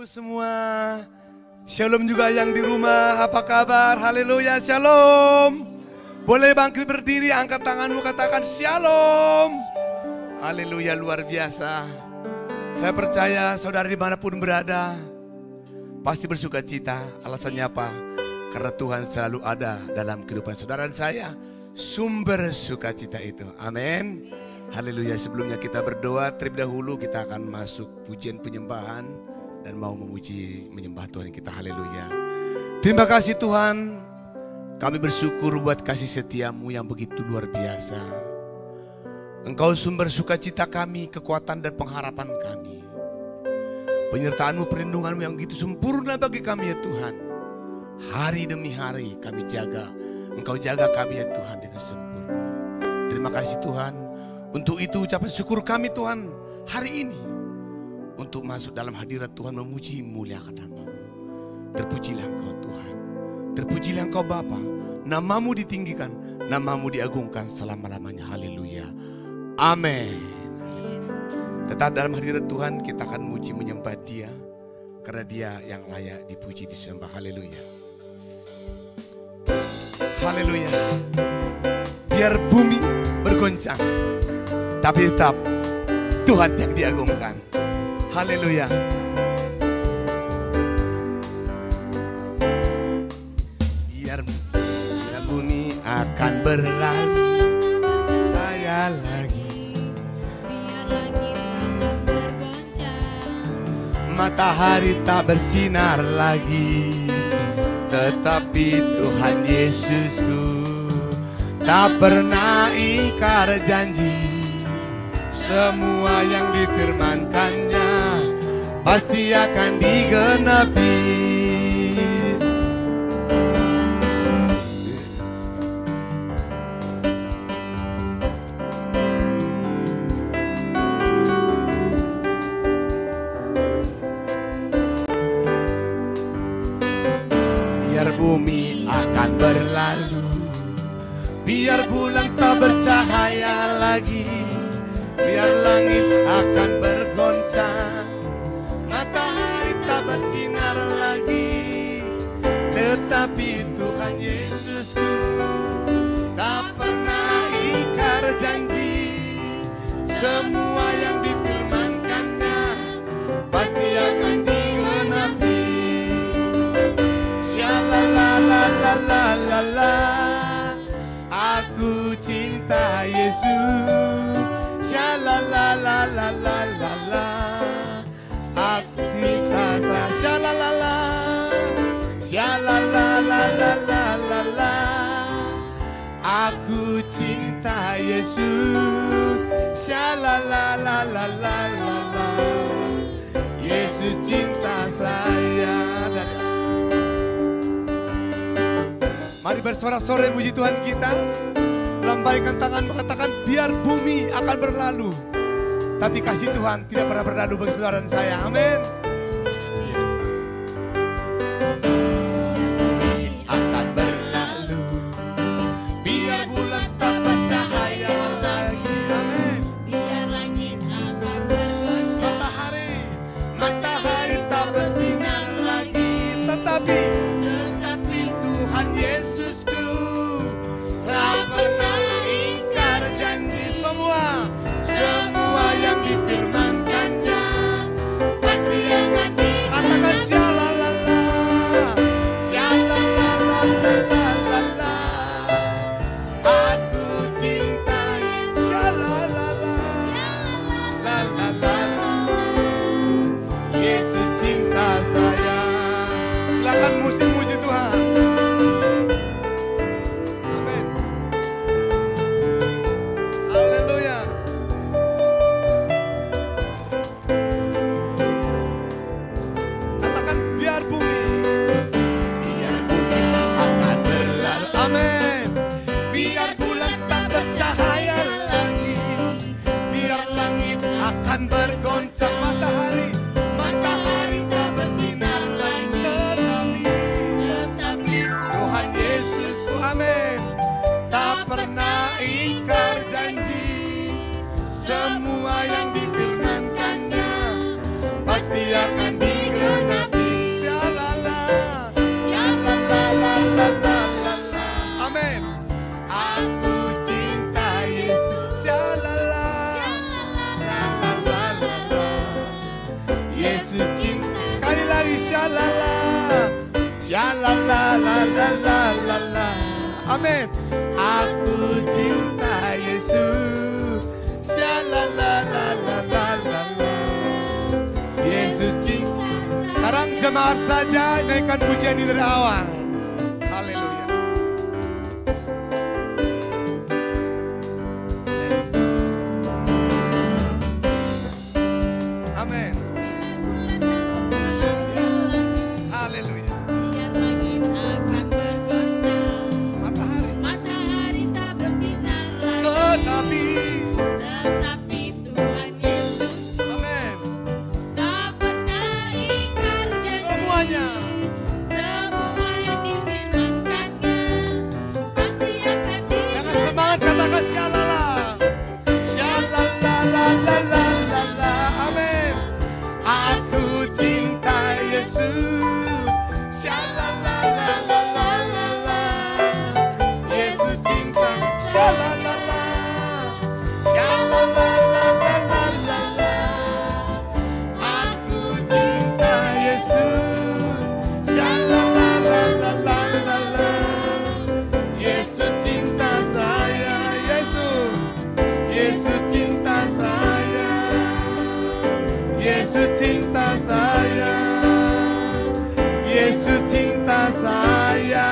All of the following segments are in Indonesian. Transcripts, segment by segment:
semua. Shalom juga yang di rumah, apa kabar? Haleluya, shalom. Boleh bangkit berdiri, angkat tanganmu, katakan shalom. Haleluya, luar biasa. Saya percaya saudara dimanapun berada pasti bersuka cita. Alasannya apa? Karena Tuhan selalu ada dalam kehidupan saudara dan saya. Sumber sukacita itu, amin. Haleluya. Sebelumnya kita berdoa, terlebih dahulu kita akan masuk pujian penyembahan dan mau memuji menyembah Tuhan kita. Haleluya. Terima kasih Tuhan, kami bersyukur buat kasih setiamu yang begitu luar biasa. Engkau sumber sukacita kami, kekuatan dan pengharapan kami. Penyertaanmu, perlindunganmu yang begitu sempurna bagi kami ya Tuhan. Hari demi hari kami jaga, Engkau jaga kami ya Tuhan dengan sempurna. Terima kasih Tuhan. Untuk itu ucapan syukur kami Tuhan hari ini. Untuk masuk dalam hadirat Tuhan memuji muliakan nama-Mu. Terpujilah Engkau Tuhan. Terpujilah Engkau Bapa. Nama-Mu ditinggikan, nama-Mu diagungkan selama-lamanya. Haleluya. Amin. Tetap dalam hadirat Tuhan kita akan muji menyembah Dia. Karena Dia yang layak dipuji disembah. Haleluya. Haleluya. Biar bumi bergoncang, tapi tetap Tuhan yang diagungkan. Haleluya. Biar bumi akan berlalu, saya lagi. Biar langit akan bergoncang, Matahari tak bersinar lagi, tetapi Tuhan Yesusku tak pernah ingkar janji. Semua yang difirmankannya pasti akan digenapi. Biar bumi akan berlalu, biar bulan tak bercahaya lagi, biar langit akan bergoncang, matahari tak bersinar lagi, tetapi Tuhan Yesusku tak pernah ingkar janji. Semua yang difirmankannya pasti akan digenapi. Shalalalalala, aku cinta Yesus. Shalalalalala, aku cinta. Shalalala, shalalalalala, aku cinta Yesus. Shalalalalala, Yesus cinta saya. Mari bersorak-sorai muji Tuhan kita. Lambaikan tangan mengatakan biar bumi akan berlalu, tapi kasih Tuhan tidak pernah berlalu bagi saudara dan saya. Amin. Bumi akan berlalu, biar bulan tak bercahaya lagi. Amin. biar langit akan bergoncang, Matahari tak bersinar lagi, tetapi Tuhan Yesusku tak pernah ingkar janji. Semua yang difirmankannya pasti akan dikatakan. Syalalala, syalalala, aku cinta Yesus. Syalalala, Yesus cinta saya. Silakan musik muji Tuhan. Amin. Haleluya. Katakan biar bumi akan berlalu. Amin. Biar bulan tak bercahaya lagi, biar langit akan bergoncang, matahari tak bersinar lagi, tetapi Tuhan Yesusku, amin, tak pernah ingkar janji. Semua yang difirmankannya pasti akan digenapi. la la la la la la la. Amin. Aku cinta Yesus. La la la la la la la. Yesus cinta. Sekarang jemaat saja naikkan pujian ini dari awal. Haleluya. Amin. Haleluya. Biar langit akan bergoncang, Matahari tak bersinar lagi. tetapi Tetapi Tuhan Yesusku amin. tak pernah ingkar janji. Semuanya. Semua yang difirmankannya pasti akan Jangan semangat katakan shalala. Shalala la la la la la. Amin. Aku cinta Yesus. Shalala la la la la la. Yesus cinta. Shalala la. Shalala la la la la la. Aku cinta Yesus. Shalala la la la la la. Yesus cinta saya, Yesus cinta saya, Yesus cinta saya, Yesus cinta saya.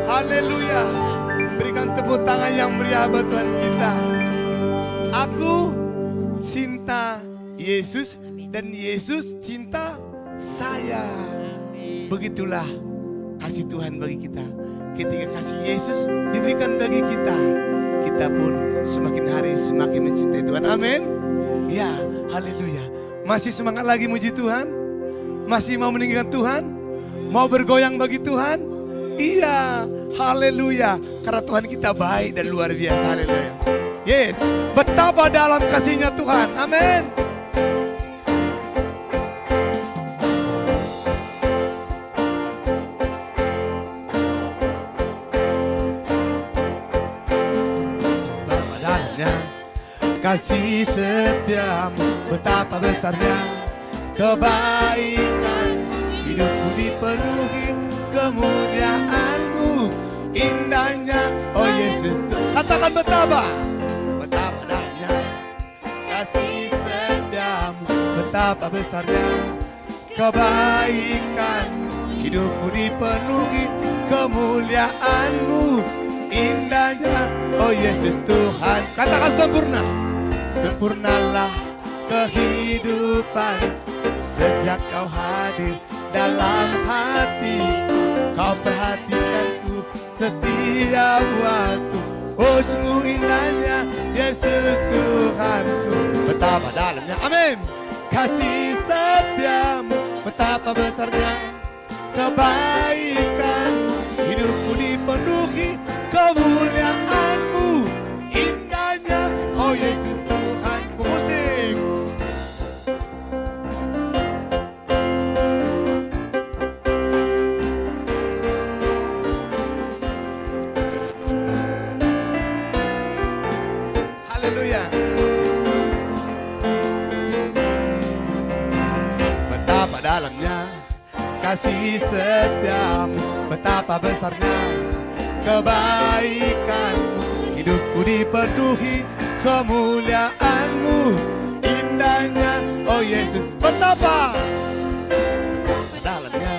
Haleluya. Berikan tepuk tangan yang meriah buat Tuhan kita. Aku cinta Yesus dan Yesus cinta saya. Begitulah kasih Tuhan bagi kita. Ketika kasih Yesus diberikan bagi kita, kita pun semakin hari semakin mencintai Tuhan. Amin. Ya, haleluya. Masih semangat lagi muji Tuhan? Masih mau meninggikan Tuhan? Mau bergoyang bagi Tuhan? Iya, haleluya. Karena Tuhan kita baik dan luar biasa. Haleluya. Yes, betapa dalam kasihnya Tuhan. Amin. Kasih setiamu, betapa besarnya kebaikan, hidupku dipenuhi kemuliaanmu, indahnya, oh Yesus. Katakan betapa dalamnya kasih setiamu, betapa besarnya kebaikan, hidupku dipenuhi kemuliaanmu, indahnya, oh Yesus Tuhan. Katakan sempurna. Sempurnalah kehidupan sejak kau hadir dalam hati. Kau perhatikanku setiap waktu. Oh sungguh indahnya Yesus Tuhanku. Betapa dalamnya, amin. Kasih setiamu, betapa besarnya kebaikan, hidupku dipenuhi kemuliaanmu, indahnya, oh Yesus Tuhanku. Musik. Haleluya. Betapa dalamnya kasih setiamu, betapa besarnya kebaikanmu, hidupku dipenuhi kemuliaanmu, indahnya, oh Yesus. Betapa dalamnya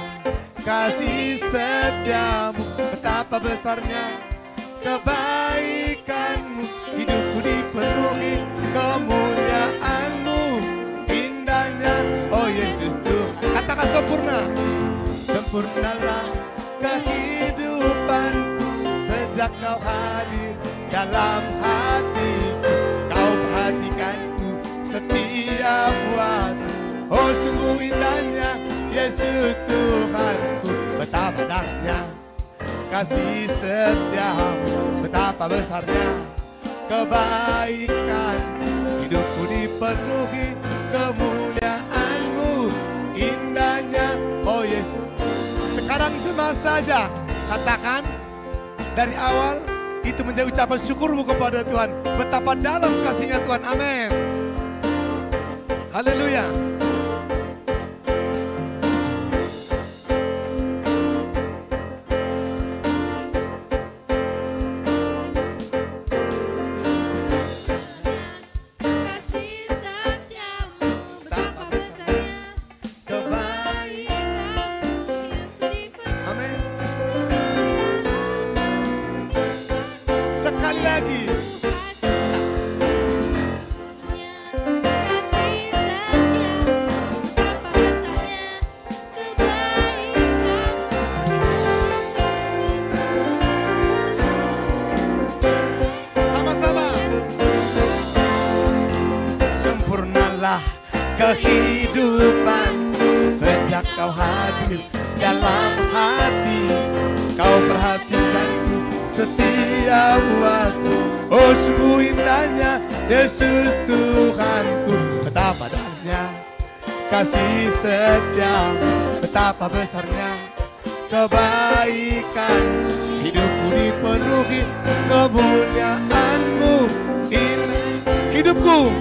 kasih setiamu, betapa besarnya kebaikanmu, hidupku dipenuhi kemuliaanmu, indahnya, oh Yesus Tuhan. Katakan sempurna. Sempurnalah kehidupanku sejak kau hadir dalam hatiku. Kau perhatikanku setiap waktu. Oh sungguh indahnya Yesus Tuhanku. Betapa dalamnya kasih setiamu, betapa besarnya kebaikan, hidupku dipenuhi kemuliaanmu, indahnya, oh Yesus. Sekarang cuma saja katakan dari awal, itu menjadi ucapan syukurmu kepada Tuhan. Betapa dalam kasihnya Tuhan, amin. Haleluya. lagi. Kasih setiamu, apa besarnya kebaikanmu. Sama-sama. Sempurnalah kehidupan sejak kau hadir dalam hati. Kau perhatikanku setiap waktu. Oh sungguh indahnya Yesus Tuhanku. Betapa dahsyatnya kasih setiamu, betapa besarnya kebaikan. Hidupku dipenuhi kemuliaan-Mu. Hidupku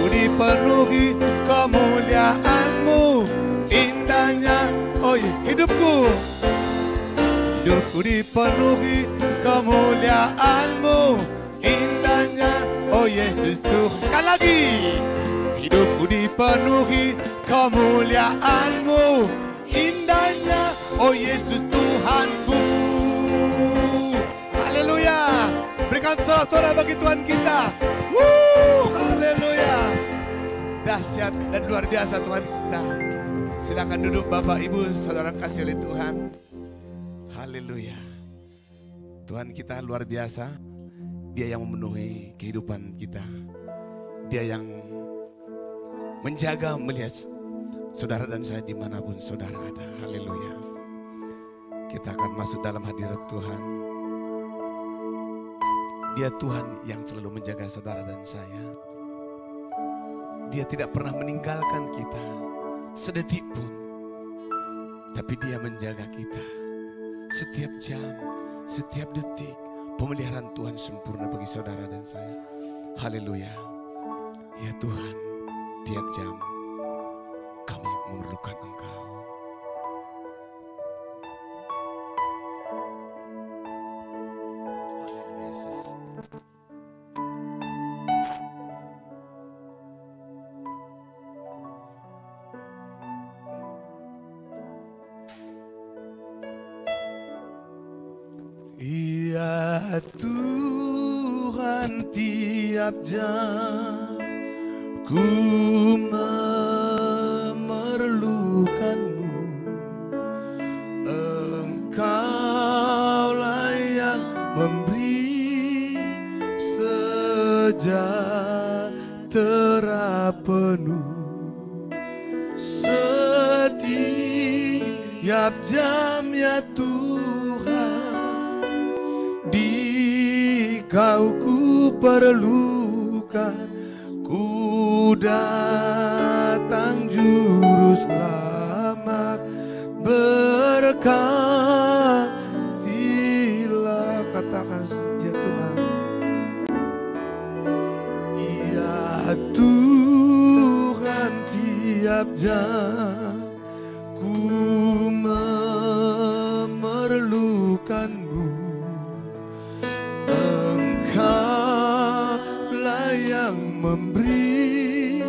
dipenuhi kemuliaan-Mu. Indahnya, oh yes, hidupku dipenuhi kemuliaan-Mu. Indahnya, oh Yesus Tuhan. Sekali lagi. Hidupku dipenuhi kemuliaan-Mu. Indahnya, oh Yesus Tuhanku. Haleluya. Berikan sorak-sorak bagi Tuhan kita. Haleluya. Dahsyat dan luar biasa Tuhan kita. Silakan duduk Bapak Ibu Saudara kasih oleh Tuhan. Haleluya. Tuhan kita luar biasa. Dia yang memenuhi kehidupan kita. Dia yang menjaga, melihat saudara dan saya dimanapun saudara ada. Haleluya. Kita akan masuk dalam hadirat Tuhan. Dia Tuhan yang selalu menjaga saudara dan saya. Dia tidak pernah meninggalkan kita sedetik pun. Tapi dia menjaga kita setiap jam, setiap detik. Pemeliharaan Tuhan sempurna bagi saudara dan saya. Haleluya. Ya Tuhan, tiap jam kami memerlukan Engkau. Haleluya Yesus. Ya Tuhan, tiap jam ku memerlukan-Mu. Engkaulah yang memberi sejahtera penuh. Setiap jam ya Tuhan, Kau ku perlukan. Ku datang juru selamat, berkatilah. Katakan ya Tuhan. Ya Tuhan, tiap jam ku memerlukan-Mu. Engkaulah yang memberi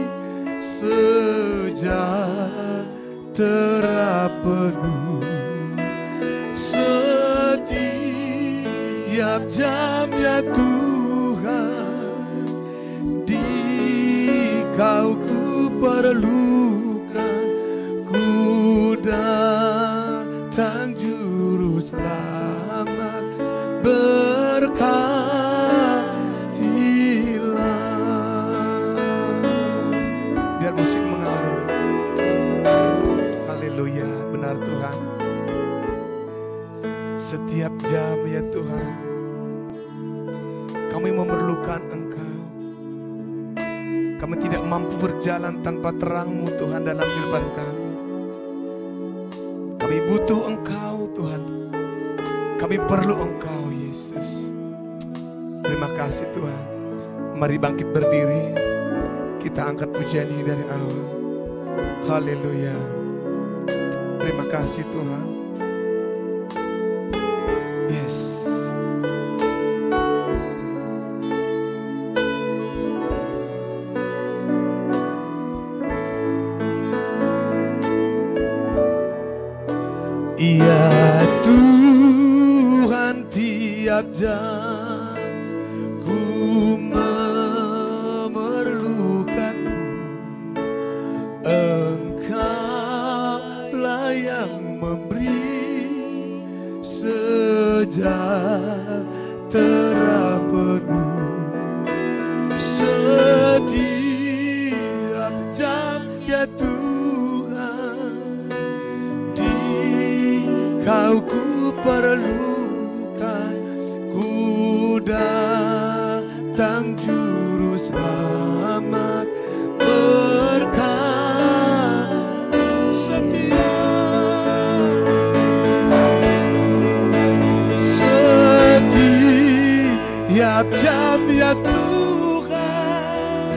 sejahtera penuh. Setiap jam ya Tuhan, di Kau ku perlukan. Ku datang juru selamat, berkatilah. Biar musik mengalun. Haleluya, benar Tuhan. Setiap jam ya Tuhan, kami memerlukan Engkau. Kami tidak mampu berjalan tanpa terang-Mu Tuhan dalam kehidupan kami. Kami butuh Engkau Tuhan. Kami perlu Engkau Yesus. Terima kasih Tuhan. Mari bangkit berdiri. Kita angkat pujian ini dari awal. Haleluya. Terima kasih Tuhan. Yes. Ya Tuhan, setiap jam ku memerlukanmu. Engkaulah yang memberi sejahtera penuh setiap jam, ya Tuhan. Di Kau ku perlukan, ku datang juru selamat, berkat setia. Setiap jam, ya Tuhan,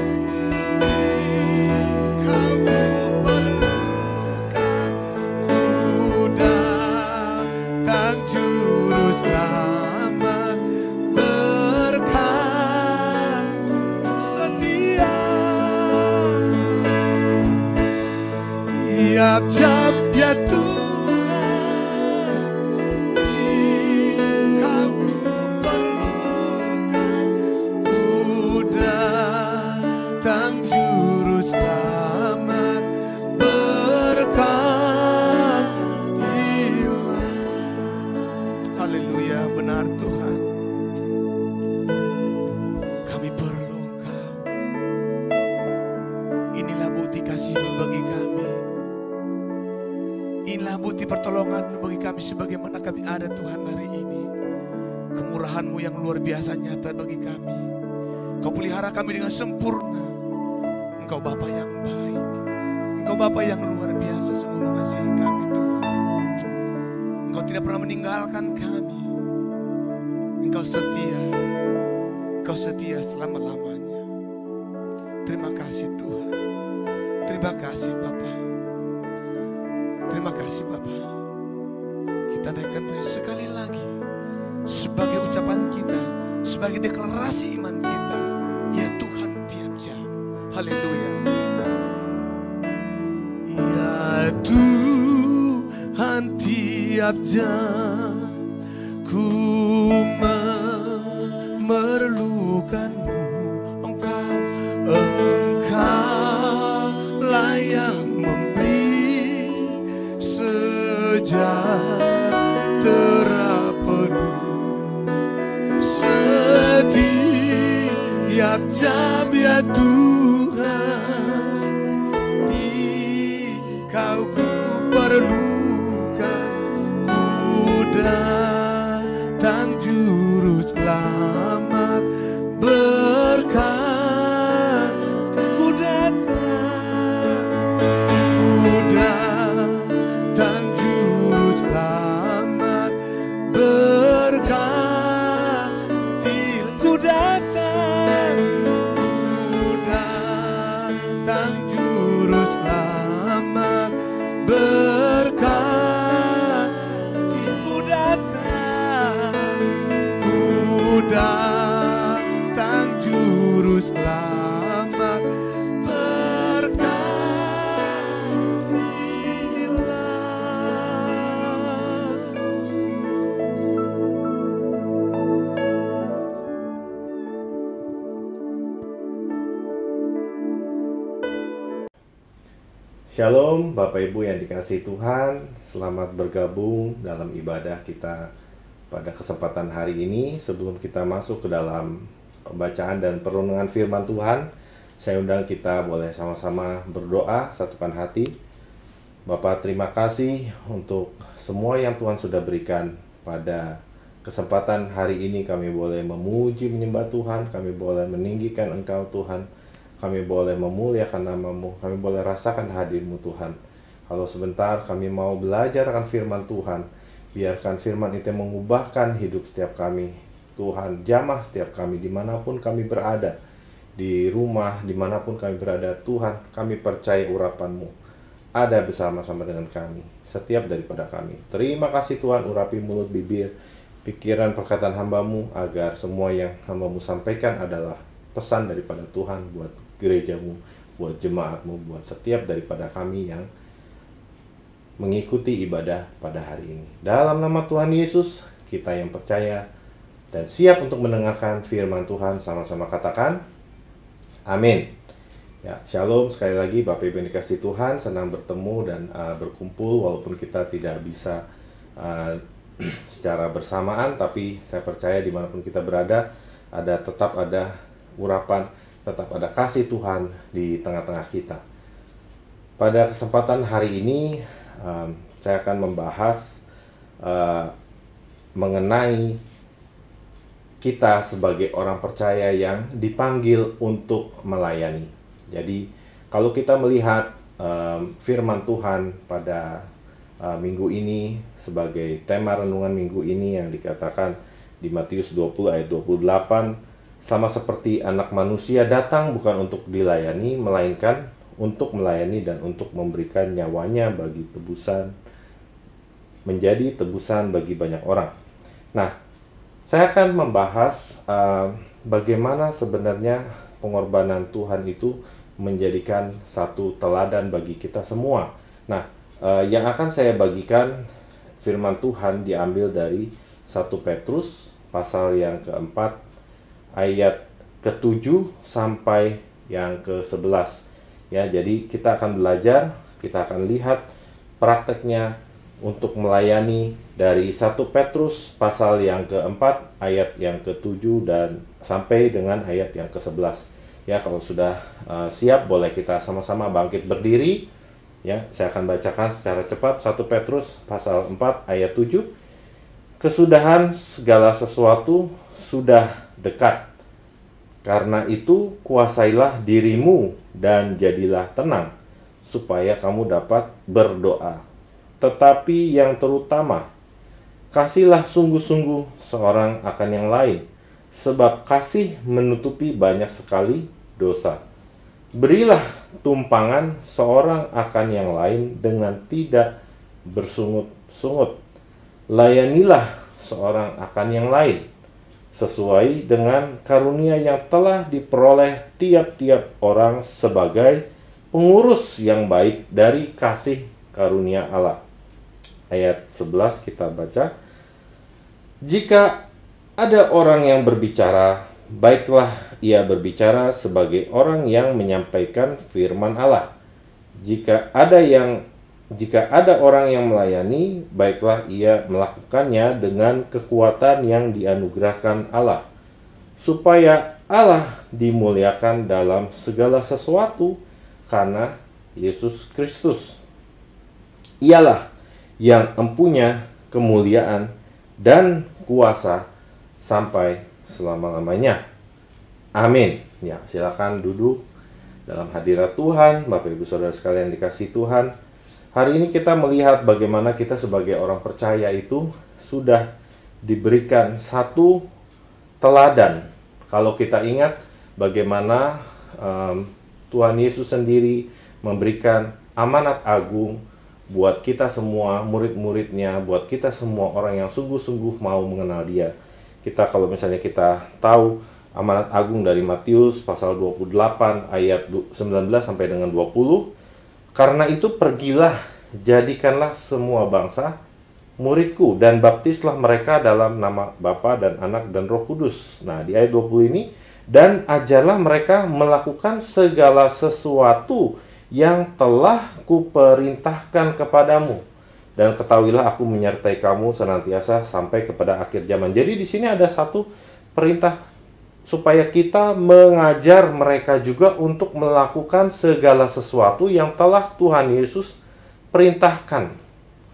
Kau ku perlukan, ku datang juru selamat, berkat setia. Tiap jam, ya Tuhan, Kau ku perlukan, ku datang juru selamat, berkatilah. Haleluya, benar Tuhan. Kami perlu Engkau. Inilah bukti kasih-Mu bagi kami. Inilah bukti pertolongan-Mu bagi kami sebagaimana kami ada Tuhan hari ini. Kemurahan-Mu yang luar biasa nyata bagi kami. Kau pelihara kami dengan sempurna. Engkau Bapa yang baik. Engkau Bapa yang luar biasa sungguh mengasihi kami Tuhan. Engkau tidak pernah meninggalkan kami. Engkau setia. Engkau setia selama-lamanya. Terima kasih Tuhan. Terima kasih Bapa. Terima kasih Bapa. Kita naikkan Tuhan sekali lagi sebagai ucapan kita, sebagai deklarasi iman kita. Ya Tuhan, tiap jam. Haleluya. Ya Tuhan, tiap jam ku memerlukan-Mu. Engkaulah yang memberi sejahtera penuh setiap jam, ya Tuhan. Di Kau ku perlukan, ku datang juru selamat, berkat ku datang, juru selamat, berkati ku datang, juru selamat, berkati ku datang, juru selamat, Shalom Bapak Ibu yang dikasihi Tuhan, selamat bergabung dalam ibadah kita pada kesempatan hari ini. Sebelum kita masuk ke dalam pembacaan dan perenungan firman Tuhan, saya undang kita boleh sama-sama berdoa, satukan hati. Bapak, terima kasih untuk semua yang Tuhan sudah berikan pada kesempatan hari ini. Kami boleh memuji, menyembah Tuhan, kami boleh meninggikan Engkau Tuhan, kami boleh memuliakan nama-Mu, kami boleh rasakan hadir-Mu Tuhan. Kalau sebentar kami mau belajar akan firman Tuhan, biarkan firman itu mengubahkan hidup setiap kami. Tuhan, jamah setiap kami dimanapun kami berada, di rumah, dimanapun kami berada. Tuhan, kami percaya urapan-Mu ada bersama-sama dengan kami, setiap daripada kami. Terima kasih Tuhan, urapi mulut, bibir, pikiran, perkataan hamba-Mu, agar semua yang hamba-Mu sampaikan adalah pesan daripada Tuhan buat gereja-Mu, buat jemaat-Mu, buat setiap daripada kami yang mengikuti ibadah pada hari ini. Dalam nama Tuhan Yesus, kita yang percaya, dan siap untuk mendengarkan firman Tuhan. Sama-sama katakan amin. Ya, shalom sekali lagi Bapak Ibu yang dikasihi Tuhan, senang bertemu dan berkumpul walaupun kita tidak bisa secara bersamaan, tapi saya percaya dimanapun kita berada, tetap ada urapan, tetap ada kasih Tuhan di tengah-tengah kita. Pada kesempatan hari ini, saya akan membahas mengenai kita sebagai orang percaya yang dipanggil untuk melayani. Jadi, kalau kita melihat firman Tuhan pada minggu ini sebagai tema renungan minggu ini yang dikatakan di Matius 20 ayat 28, sama seperti anak manusia datang bukan untuk dilayani, melainkan untuk melayani dan untuk memberikan nyawanya bagi tebusan, menjadi tebusan bagi banyak orang. Nah, saya akan membahas bagaimana sebenarnya pengorbanan Tuhan itu menjadikan satu teladan bagi kita semua. Nah, yang akan saya bagikan firman Tuhan diambil dari 1 Petrus pasal yang keempat ayat ke-7 sampai yang ke-11. Ya, jadi kita akan belajar, kita akan lihat prakteknya untuk melayani dari 1 Petrus pasal yang keempat ayat yang ke-7 dan sampai dengan ayat yang ke-11. Ya, kalau sudah siap boleh kita sama-sama bangkit berdiri. Ya, saya akan bacakan secara cepat 1 Petrus pasal 4 ayat 7. Kesudahan segala sesuatu sudah dekat. Karena itu kuasailah dirimu dan jadilah tenang supaya kamu dapat berdoa. Tetapi yang terutama, kasihlah sungguh-sungguh seorang akan yang lain, sebab kasih menutupi banyak sekali dosa. Berilah tumpangan seorang akan yang lain dengan tidak bersungut-sungut. Layanilah seorang akan yang lain sesuai dengan karunia yang telah diperoleh tiap-tiap orang sebagai pengurus yang baik dari kasih karunia Allah. Ayat 11 kita baca. Jika ada orang yang berbicara, baiklah ia berbicara sebagai orang yang menyampaikan firman Allah. Jika ada orang yang melayani, baiklah ia melakukannya dengan kekuatan yang dianugerahkan Allah, supaya Allah dimuliakan dalam segala sesuatu karena Yesus Kristus. Ialah yang empunya kemuliaan dan kuasa sampai selama-lamanya. Amin. Ya, silakan duduk dalam hadirat Tuhan, Bapak Ibu Saudara sekalian dikasihi Tuhan. Hari ini kita melihat bagaimana kita sebagai orang percaya itu sudah diberikan satu teladan. Kalau kita ingat bagaimana Tuhan Yesus sendiri memberikan amanat agung buat kita semua, murid-muridnya, buat kita semua orang yang sungguh-sungguh mau mengenal Dia. Kita kalau misalnya kita tahu amanat agung dari Matius pasal 28 ayat 19 sampai dengan 20. Karena itu pergilah, jadikanlah semua bangsa muridku dan baptislah mereka dalam nama Bapa dan Anak dan Roh Kudus. Nah, di ayat 20 ini, dan ajarlah mereka melakukan segala sesuatu yang telah kuperintahkan kepadamu. Dan ketahuilah aku menyertai kamu senantiasa sampai kepada akhir zaman. Jadi di sini ada satu perintah supaya kita mengajar mereka juga untuk melakukan segala sesuatu yang telah Tuhan Yesus perintahkan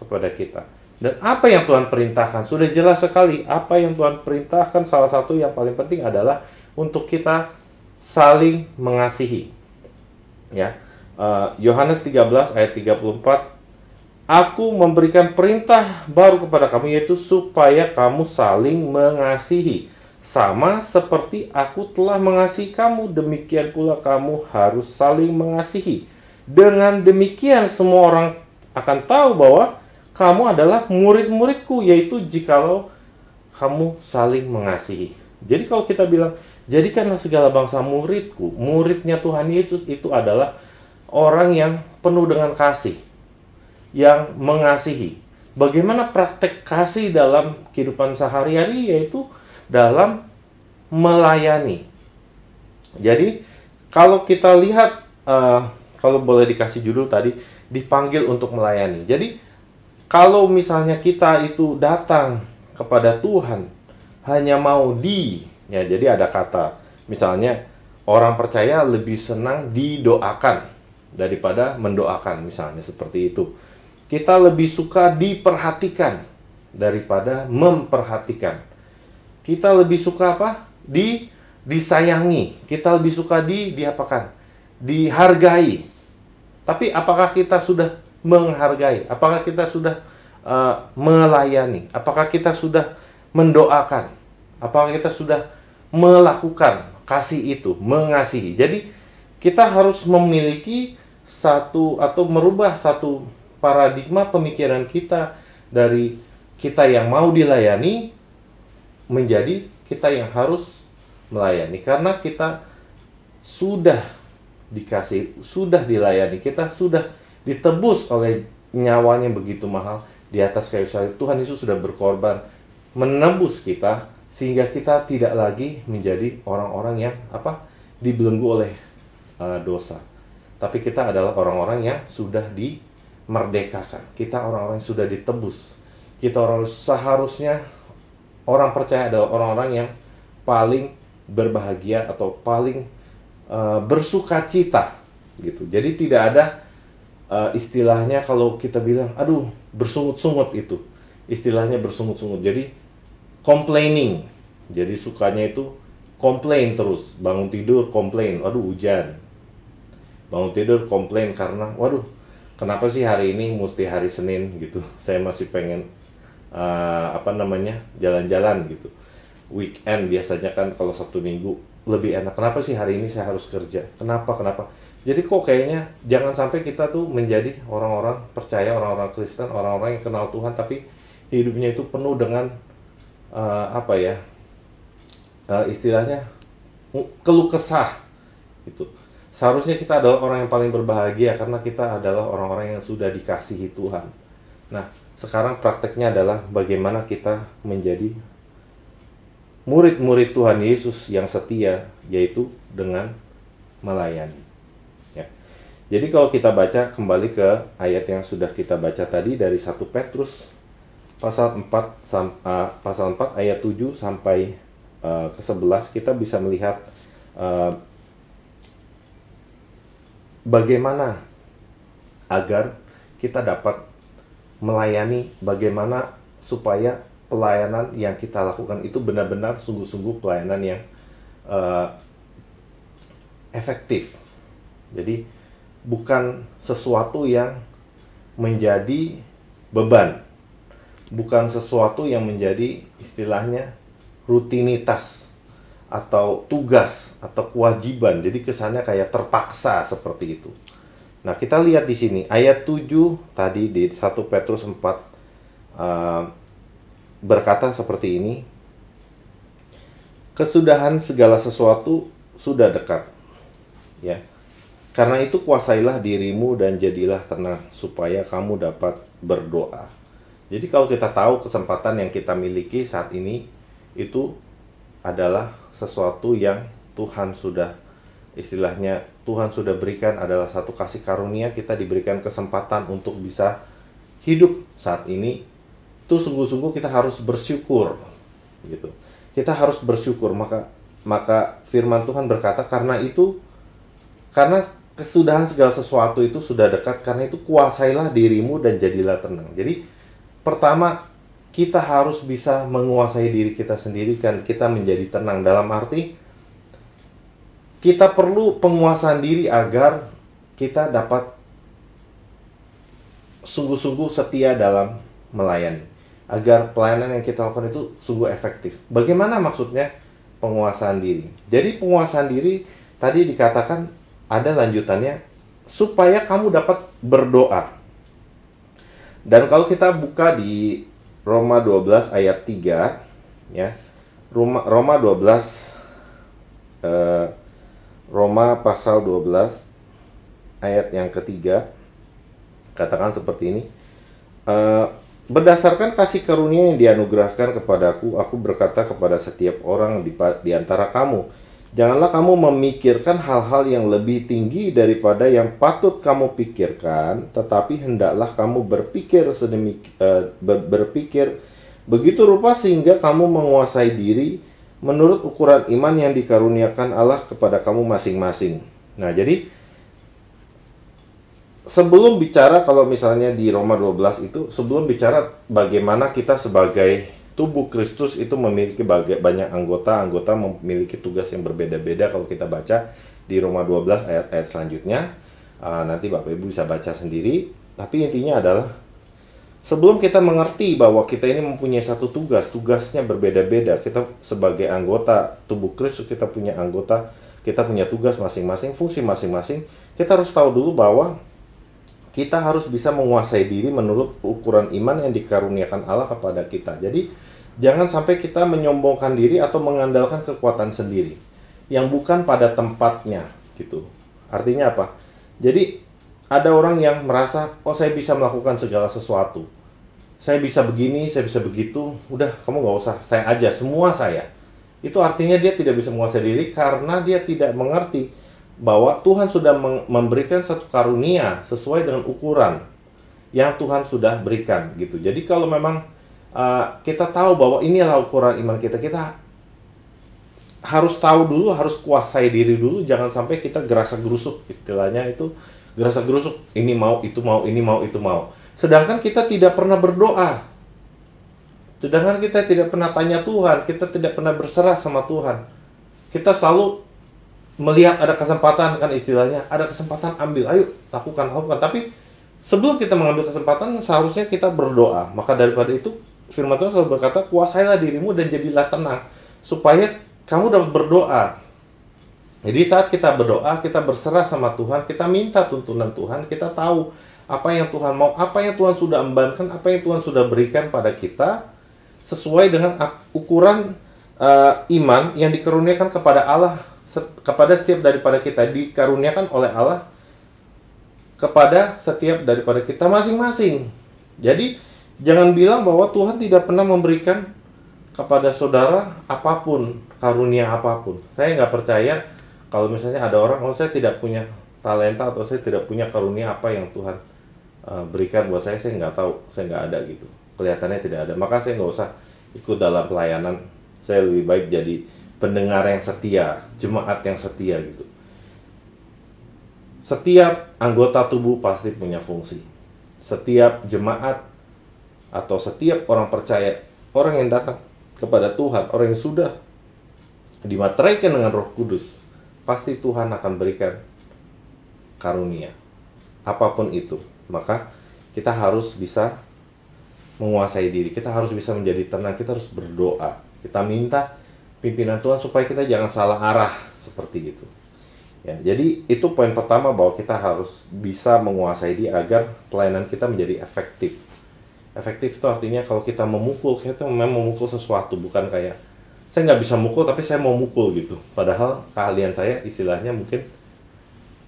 kepada kita. Dan apa yang Tuhan perintahkan? Sudah jelas sekali apa yang Tuhan perintahkan. Salah satu yang paling penting adalah untuk kita saling mengasihi. Ya, Yohanes 13 ayat 34. Aku memberikan perintah baru kepada kamu, yaitu supaya kamu saling mengasihi. Sama seperti aku telah mengasihi kamu, demikian pula kamu harus saling mengasihi. Dengan demikian semua orang akan tahu bahwa kamu adalah murid-muridku, yaitu jikalau kamu saling mengasihi. Jadi kalau kita bilang, jadikanlah segala bangsa muridku, muridnya Tuhan Yesus itu adalah orang yang penuh dengan kasih, yang mengasihi. Bagaimana praktek kasih dalam kehidupan sehari-hari, yaitu dalam melayani. Jadi kalau kita lihat, kalau boleh dikasih judul tadi, dipanggil untuk melayani. Jadi kalau misalnya kita itu datang kepada Tuhan hanya mau ya, jadi ada kata, misalnya orang percaya lebih senang didoakan daripada mendoakan, misalnya seperti itu. Kita lebih suka diperhatikan daripada memperhatikan. Kita lebih suka apa? Disayangi. Kita lebih suka diapakan? Dihargai. Tapi apakah kita sudah menghargai? Apakah kita sudah melayani? Apakah kita sudah mendoakan? Apakah kita sudah melakukan kasih itu, mengasihi? Jadi kita harus memiliki satu atau merubah satu paradigma pemikiran kita dari kita yang mau dilayani menjadi kita yang harus melayani, karena kita sudah dikasih, sudah dilayani, kita sudah ditebus oleh nyawanya begitu mahal di atas kayu salib. Tuhan Yesus sudah berkorban menebus kita sehingga kita tidak lagi menjadi orang-orang yang dibelenggu oleh dosa. Tapi kita adalah orang-orang yang sudah dimerdekakan. Kita orang-orang yang sudah ditebus. Kita seharusnya orang percaya adalah orang-orang yang paling berbahagia atau paling bersukacita gitu. Jadi tidak ada istilahnya kalau kita bilang aduh bersungut-sungut, itu istilahnya bersungut-sungut. Jadi complaining. Jadi sukanya itu komplain terus. Bangun tidur komplain, aduh hujan. Bangun tidur komplain karena waduh kenapa sih hari ini mesti hari Senin gitu. Saya masih pengen jalan-jalan gitu. Weekend biasanya kan kalau Sabtu Minggu lebih enak. Kenapa sih hari ini saya harus kerja? Kenapa? Jadi kok kayaknya jangan sampai kita tuh menjadi orang-orang percaya, orang-orang Kristen, orang-orang yang kenal Tuhan tapi hidupnya itu penuh dengan istilahnya keluh kesah gitu. Seharusnya kita adalah orang yang paling berbahagia karena kita adalah orang-orang yang sudah dikasihi Tuhan. Nah, sekarang prakteknya adalah bagaimana kita menjadi murid-murid Tuhan Yesus yang setia, yaitu dengan melayani. Ya. Jadi kalau kita baca kembali ke ayat yang sudah kita baca tadi dari 1 Petrus pasal 4 ayat 7 sampai ke 11, kita bisa melihat bagaimana agar kita dapat melayani, bagaimana supaya pelayanan yang kita lakukan itu benar-benar sungguh-sungguh pelayanan yang efektif. Jadi bukan sesuatu yang menjadi beban, bukan sesuatu yang menjadi istilahnya rutinitas atau tugas atau kewajiban. Jadi kesannya kayak terpaksa seperti itu. Nah, kita lihat di sini ayat 7 tadi di 1 Petrus 4 berkata seperti ini. Kesudahan segala sesuatu sudah dekat. Ya. Karena itu kuasailah dirimu dan jadilah tenang supaya kamu dapat berdoa. Jadi kalau kita tahu kesempatan yang kita miliki saat ini itu adalah sesuatu yang Tuhan sudah istilahnya Tuhan sudah berikan, adalah satu kasih karunia. Kita diberikan kesempatan untuk bisa hidup saat ini. Itu sungguh-sungguh kita harus bersyukur gitu. Kita harus bersyukur. Maka firman Tuhan berkata, karena kesudahan segala sesuatu itu sudah dekat, karena itu kuasailah dirimu dan jadilah tenang. Jadi pertama, kita harus bisa menguasai diri kita sendiri, kan kita menjadi tenang. Dalam arti kita perlu penguasaan diri agar kita dapat sungguh-sungguh setia dalam melayani, agar pelayanan yang kita lakukan itu sungguh efektif. Bagaimana maksudnya penguasaan diri? Jadi penguasaan diri tadi dikatakan ada lanjutannya, supaya kamu dapat berdoa. Dan kalau kita buka di Roma 12 ayat 3 ya. Roma 12 Roma pasal 12 ayat yang ketiga katakan seperti ini. berdasarkan kasih karunia yang dianugerahkan kepadaku, aku berkata kepada setiap orang di antara kamu, janganlah kamu memikirkan hal-hal yang lebih tinggi daripada yang patut kamu pikirkan, tetapi hendaklah kamu berpikir begitu rupa sehingga kamu menguasai diri menurut ukuran iman yang dikaruniakan Allah kepada kamu masing-masing. Nah, jadi sebelum bicara, kalau misalnya di Roma 12 itu, sebelum bicara bagaimana kita sebagai tubuh Kristus itu memiliki banyak anggota memiliki tugas yang berbeda-beda. Kalau kita baca di Roma 12 ayat-ayat selanjutnya, nanti Bapak Ibu bisa baca sendiri. Tapi intinya adalah, sebelum kita mengerti bahwa kita ini mempunyai satu tugasnya berbeda-beda. Kita sebagai anggota tubuh Kristus, kita punya tugas masing-masing, fungsi masing-masing. Kita harus tahu dulu bahwa kita harus bisa menguasai diri menurut ukuran iman yang dikaruniakan Allah kepada kita. Jadi, jangan sampai kita menyombongkan diri atau mengandalkan kekuatan sendiri yang bukan pada tempatnya, gitu. Artinya apa? Jadi, ada orang yang merasa, oh saya bisa melakukan segala sesuatu. Saya bisa begini, saya bisa begitu. Udah, kamu nggak usah. Saya aja, semua saya. Itu artinya dia tidak bisa menguasai diri karena dia tidak mengerti bahwa Tuhan sudah memberikan satu karunia sesuai dengan ukuran yang Tuhan sudah berikan, gitu. Jadi kalau memang kita tahu bahwa inilah ukuran iman kita, kita harus tahu dulu, harus kuasai diri dulu. Jangan sampai kita gerasa gerusuk, istilahnya itu gerasa gerusuk, ini mau, itu mau, ini mau, itu mau. Sedangkan kita tidak pernah berdoa. Sedangkan kita tidak pernah tanya Tuhan, kita tidak pernah berserah sama Tuhan. Kita selalu melihat ada kesempatan, kan istilahnya, ada kesempatan, ambil, ayo lakukan. Tapi sebelum kita mengambil kesempatan, seharusnya kita berdoa. Maka daripada itu, firman Tuhan selalu berkata, kuasailah dirimu dan jadilah tenang, supaya kamu dapat berdoa. Jadi saat kita berdoa, kita berserah sama Tuhan, kita minta tuntunan Tuhan, kita tahu apa yang Tuhan mau, apa yang Tuhan sudah embankan, apa yang Tuhan sudah berikan pada kita, sesuai dengan ukuran iman yang dikaruniakan kepada Allah, kepada setiap daripada kita, dikaruniakan oleh Allah kepada setiap daripada kita masing-masing. Jadi jangan bilang bahwa Tuhan tidak pernah memberikan kepada saudara apapun, karunia apapun. Saya nggak percaya kalau misalnya ada orang, oh saya tidak punya talenta atau saya tidak punya karunia apa yang Tuhan berikan buat saya nggak tahu, saya nggak ada gitu. Kelihatannya tidak ada, maka saya nggak usah ikut dalam pelayanan. Saya lebih baik jadi pendengar yang setia, jemaat yang setia gitu. Setiap anggota tubuh pasti punya fungsi. Setiap jemaat atau setiap orang percaya, orang yang datang kepada Tuhan, orang yang sudah dimateraikan dengan Roh Kudus, pasti Tuhan akan berikan karunia. Apapun itu. Maka kita harus bisa menguasai diri, kita harus bisa menjadi tenang, kita harus berdoa. Kita minta pimpinan Tuhan supaya kita jangan salah arah seperti itu. Ya, jadi itu poin pertama, bahwa kita harus bisa menguasai diri agar pelayanan kita menjadi efektif. Efektif itu artinya kalau kita memukul, kita memang memukul sesuatu, bukan kayak saya nggak bisa mukul tapi saya mau mukul gitu. Padahal keahlian saya istilahnya mungkin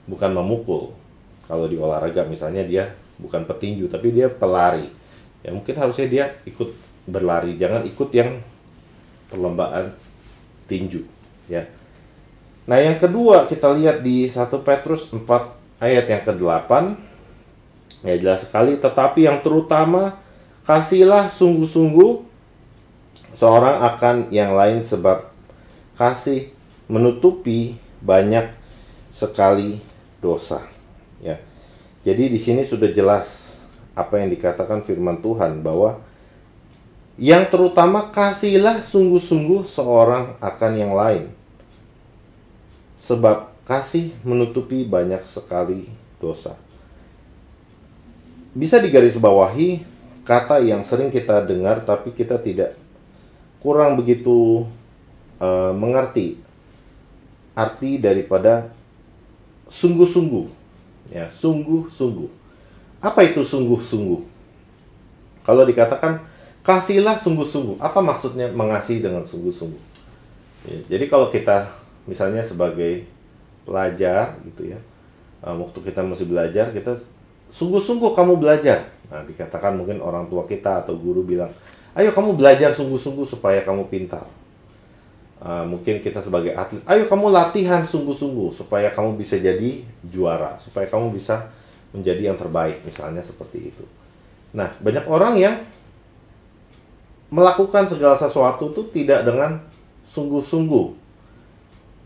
bukan memukul. Kalau di olahraga misalnya dia bukan petinju tapi dia pelari. Ya mungkin harusnya dia ikut berlari, jangan ikut yang perlombaan tinju, ya. Nah, yang kedua kita lihat di 1 Petrus 4 ayat yang ke-8. Ya jelas sekali, tetapi yang terutama kasihlah sungguh-sungguh seorang akan yang lain, sebab kasih menutupi banyak sekali dosa. Ya. Jadi di sini sudah jelas apa yang dikatakan firman Tuhan, bahwa yang terutama kasihlah sungguh-sungguh seorang akan yang lain, sebab kasih menutupi banyak sekali dosa. Bisa digarisbawahi kata yang sering kita dengar tapi kita tidak kurang begitu mengerti arti daripada sungguh-sungguh. Ya, sungguh-sungguh. Apa itu sungguh-sungguh? Kalau dikatakan kasihlah sungguh-sungguh, apa maksudnya mengasihi dengan sungguh-sungguh? Ya, jadi kalau kita misalnya sebagai pelajar gitu ya, waktu kita masih belajar, kita sungguh-sungguh kamu belajar. Nah, dikatakan mungkin orang tua kita atau guru bilang, ayo kamu belajar sungguh-sungguh supaya kamu pintar. Mungkin kita sebagai atlet, ayo kamu latihan sungguh-sungguh supaya kamu bisa jadi juara, supaya kamu bisa menjadi yang terbaik, misalnya seperti itu. Nah, banyak orang yang melakukan segala sesuatu itu tidak dengan sungguh-sungguh,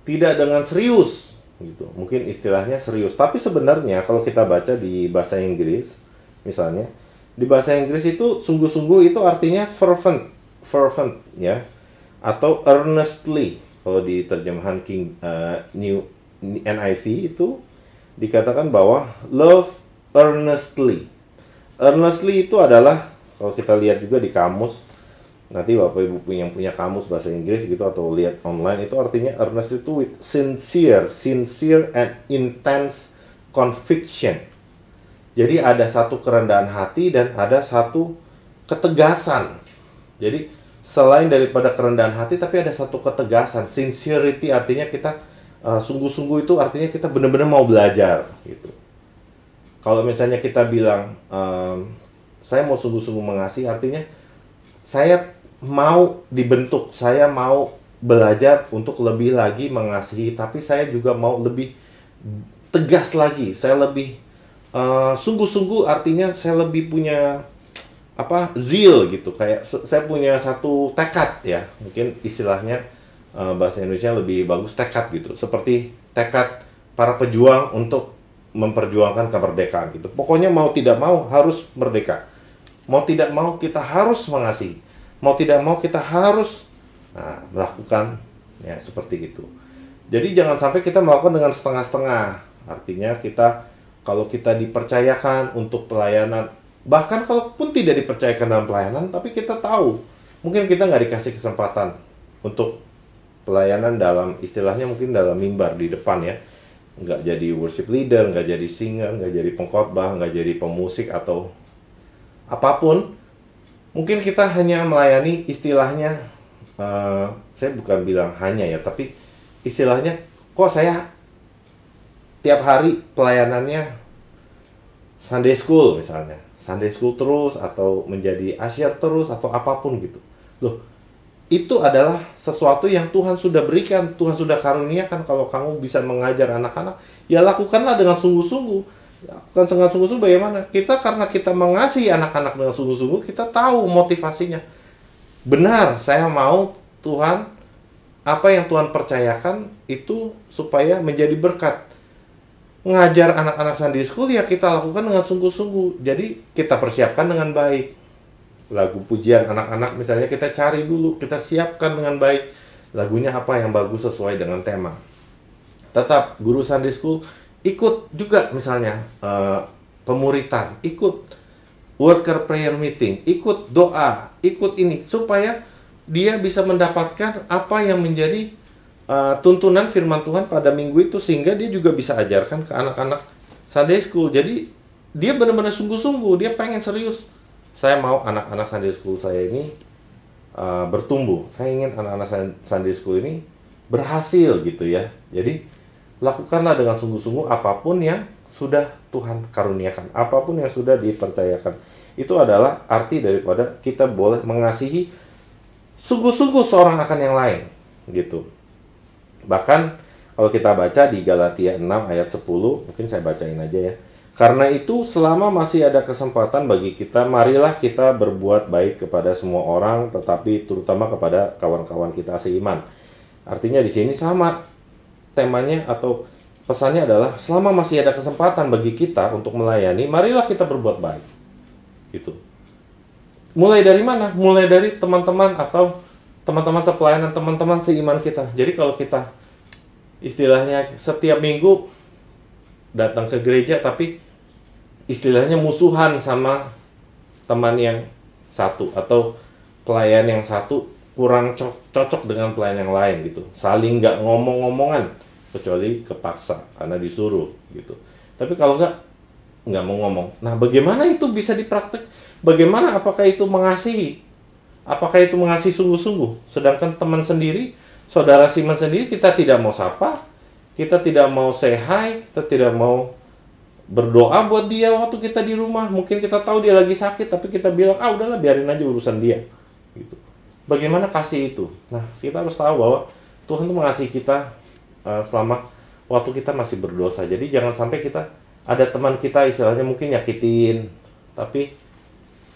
tidak dengan serius, gitu. Mungkin istilahnya serius, tapi sebenarnya kalau kita baca di bahasa Inggris, misalnya di bahasa Inggris itu sungguh-sungguh itu artinya fervent, ya. Atau earnestly, kalau di terjemahan New NIV itu dikatakan bahwa love earnestly. Earnestly itu adalah, kalau kita lihat juga di kamus, nanti Bapak Ibu yang punya kamus bahasa Inggris gitu atau lihat online, itu artinya earnest itu with sincere and intense conviction. Jadi ada satu kerendahan hati dan ada satu ketegasan. Jadi selain daripada kerendahan hati, tapi ada satu ketegasan. Sincerity artinya kita sungguh-sungguh, itu artinya kita benar-benar mau belajar gitu. Kalau misalnya kita bilang saya mau sungguh-sungguh mengasihi, artinya saya mau dibentuk, saya mau belajar untuk lebih lagi mengasihi, tapi saya juga mau lebih tegas lagi. Saya lebih sungguh-sungguh artinya saya lebih punya zeal gitu, kayak saya punya satu tekad, ya, mungkin istilahnya bahasa Indonesia lebih bagus tekad gitu, seperti tekad para pejuang untuk memperjuangkan kemerdekaan gitu. Pokoknya mau tidak mau harus merdeka, mau tidak mau kita harus mengasihi, mau tidak mau kita harus melakukan, ya, seperti itu. Jadi jangan sampai kita melakukan dengan setengah-setengah. Artinya kalau kita dipercayakan untuk pelayanan, bahkan kalaupun tidak dipercayakan dalam pelayanan, tapi kita tahu, mungkin kita nggak dikasih kesempatan untuk pelayanan dalam, istilahnya mungkin dalam mimbar di depan, ya. Nggak jadi worship leader, nggak jadi singer, nggak jadi pengkhotbah, nggak jadi pemusik, atau apapun. Mungkin kita hanya melayani, istilahnya, saya bukan bilang hanya, ya, tapi istilahnya, kok saya tiap hari pelayanannya Sunday school misalnya. Sunday school terus, atau menjadi asyir terus, atau apapun gitu. Loh, itu adalah sesuatu yang Tuhan sudah berikan, Tuhan sudah karuniakan. Kalau kamu bisa mengajar anak-anak, ya lakukanlah dengan sungguh-sungguh. Lakukan dengan sungguh-sungguh bagaimana? Karena kita mengasihi anak-anak dengan sungguh-sungguh, kita tahu motivasinya. Benar, saya mau Tuhan, apa yang Tuhan percayakan itu supaya menjadi berkat. Ngajar anak-anak Sunday School, ya kita lakukan dengan sungguh-sungguh. Jadi kita persiapkan dengan baik. Lagu pujian anak-anak misalnya kita cari dulu, kita siapkan dengan baik. Lagunya apa yang bagus sesuai dengan tema. Tetap guru Sunday School ikut juga misalnya pemuritan, ikut worker prayer meeting, ikut doa, ikut ini, supaya dia bisa mendapatkan apa yang menjadi tuntunan firman Tuhan pada minggu itu, sehingga dia juga bisa ajarkan ke anak-anak Sunday School. Jadi dia benar-benar sungguh-sungguh, dia pengen serius. Saya mau anak-anak Sunday School saya ini bertumbuh. Saya ingin anak-anak Sunday School ini berhasil gitu, ya. Jadi lakukanlah dengan sungguh-sungguh apapun yang sudah Tuhan karuniakan, apapun yang sudah dipercayakan. Itu adalah arti daripada kita boleh mengasihi sungguh-sungguh seorang akan yang lain gitu. Bahkan kalau kita baca di Galatia 6 ayat 10, mungkin saya bacain aja, ya. Karena itu selama masih ada kesempatan bagi kita, marilah kita berbuat baik kepada semua orang, tetapi terutama kepada kawan-kawan kita seiman. Artinya di sini sama temanya atau pesannya adalah selama masih ada kesempatan bagi kita untuk melayani, marilah kita berbuat baik. Gitu. Mulai dari mana? Mulai dari teman-teman atau teman-teman sepelayanan, teman-teman seiman kita. Jadi kalau kita istilahnya setiap minggu datang ke gereja, tapi istilahnya musuhan sama teman yang satu, atau pelayan yang satu kurang cocok dengan pelayan yang lain gitu. Saling nggak ngomong-ngomongan, kecuali kepaksa karena disuruh gitu. Tapi kalau nggak mau ngomong. Nah, bagaimana itu bisa dipraktek? Bagaimana, apakah itu mengasihi? Apakah itu mengasihi sungguh-sungguh? Sedangkan teman sendiri, saudara Siman sendiri, kita tidak mau sapa, kita tidak mau say hi, kita tidak mau berdoa buat dia waktu kita di rumah. Mungkin kita tahu dia lagi sakit, tapi kita bilang, udahlah biarin aja urusan dia. Gitu. Bagaimana kasih itu? Nah, kita harus tahu bahwa Tuhan tuh mengasihi kita selama waktu kita masih berdosa. Jadi jangan sampai kita ada teman kita istilahnya mungkin nyakitin, tapi